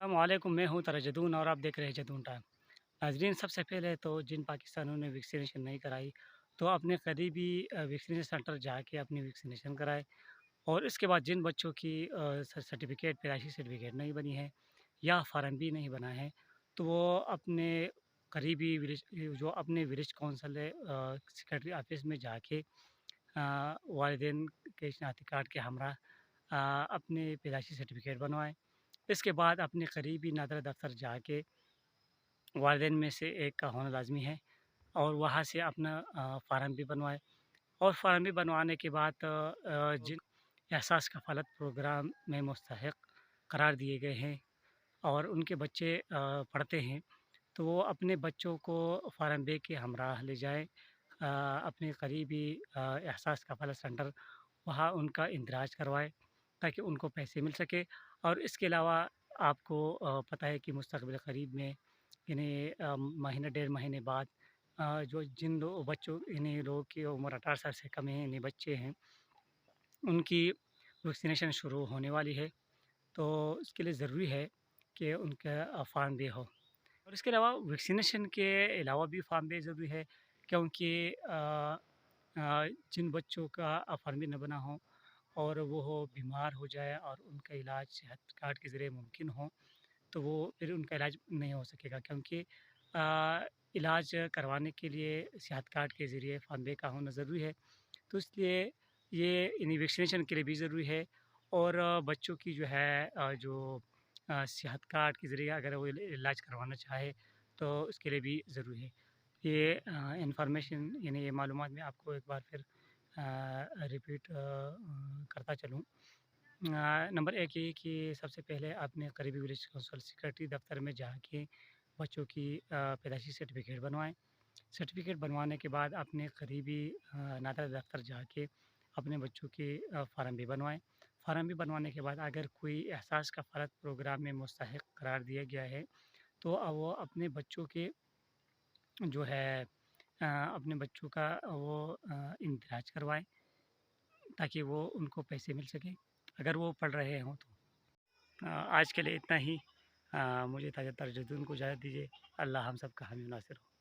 अस्सलामुअलैकुम, मैं हूँ तरजदून और आप देख रहे हैं जदून टाइम। नाज़रीन, सबसे पहले तो जिन पाकिस्तानियों ने वैक्सीनेशन नहीं कराई, तो अपने करीबी वैक्सीनेशन सेंटर जाके अपनी वैक्सीनेशन कराएँ। और इसके बाद जिन बच्चों की सर्टिफिकेट पैदाइशी सर्टिफिकेट नहीं बनी है या फार्म भी नहीं बना है, तो वो अपने करीबी विलेज जो अपने विलेज काउंसिल है, सेक्रेटरी ऑफिस में जाके वालिदैन के शनाख्ती कार्ड के हमरा अपने पैदाइशी सर्टिफिकेट बनवाएँ। इसके बाद अपने करीबी नादरा दफ्तर जाके वालिदैन में से एक का होना लाज़मी है और वहाँ से अपना फ़ार्म भी बनवाएँ। और फ़ार्म भी बनवाने के बाद जिन एहसास कफ़ालत प्रोग्राम में मुस्तहिक़ करार दिए गए हैं और उनके बच्चे पढ़ते हैं, तो वो अपने बच्चों को फ़ार्म बे के हमराह ले जाएँ अपने करीबी एहसास कफ़ालत सेंटर, वहाँ उनका इंदराज करवाएँ ताकि उनको पैसे मिल सके। और इसके अलावा आपको पता है कि मुस्तक़बिल करीब में यानी महीने डेढ़ महीने बाद जो जिन बच्चों यानी लोगों की उम्र 18 साल से कम है, यानी बच्चे हैं, उनकी वैक्सीनेशन शुरू होने वाली है। तो इसके लिए ज़रूरी है कि उनका फ़ार्म भी हो। और इसके अलावा वैक्सीनेशन के अलावा भी फ़ार्म भी ज़रूरी है, क्योंकि जिन बच्चों का फ़ार्म भी न बना हो और वो बीमार हो जाए और उनका इलाज सेहत कार्ड के ज़रिए मुमकिन हो, तो वो फिर उनका इलाज नहीं हो सकेगा, क्योंकि इलाज करवाने के लिए सेहत कार्ड के ज़रिए फ़ार्म बे का होना ज़रूरी है। तो इसलिए ये यानी वैक्सीनेशन के लिए भी ज़रूरी है। और बच्चों की जो है जो सेहत कार्ड के ज़रिए अगर वो इलाज करवाना चाहे, तो उसके लिए भी ज़रूरी है। ये इन्फॉर्मेशन यानी ये मालूमात मैं आपको एक बार फिर रिपीट करता चलूँ। नंबर एक ये कि सबसे पहले अपने करीबी विलेज काउंसिल सेक्रेटरी दफ्तर में जाके बच्चों की पैदाइशी सर्टिफिकेट बनवाएँ। सर्टिफिकेट बनवाने के बाद अपने करीबी नादरा दफ्तर जाके अपने बच्चों के फ़ार्म भी बनवाएँ। फ़ार्म भी बनवाने के बाद अगर कोई एहसास कफ़ालत प्रोग्राम में मुस्तहिक़ करार दिया गया है, तो वो अपने बच्चों के जो है अपने बच्चों का वो इंदराज करवाएँ ताकि वो उनको पैसे मिल सकें, अगर वो पढ़ रहे हों तो। आज के लिए इतना ही। मुझे ताज़ा तर्जुदीन को इजाज़त दीजिए। अल्लाह हम सब का हामी नासिर हो।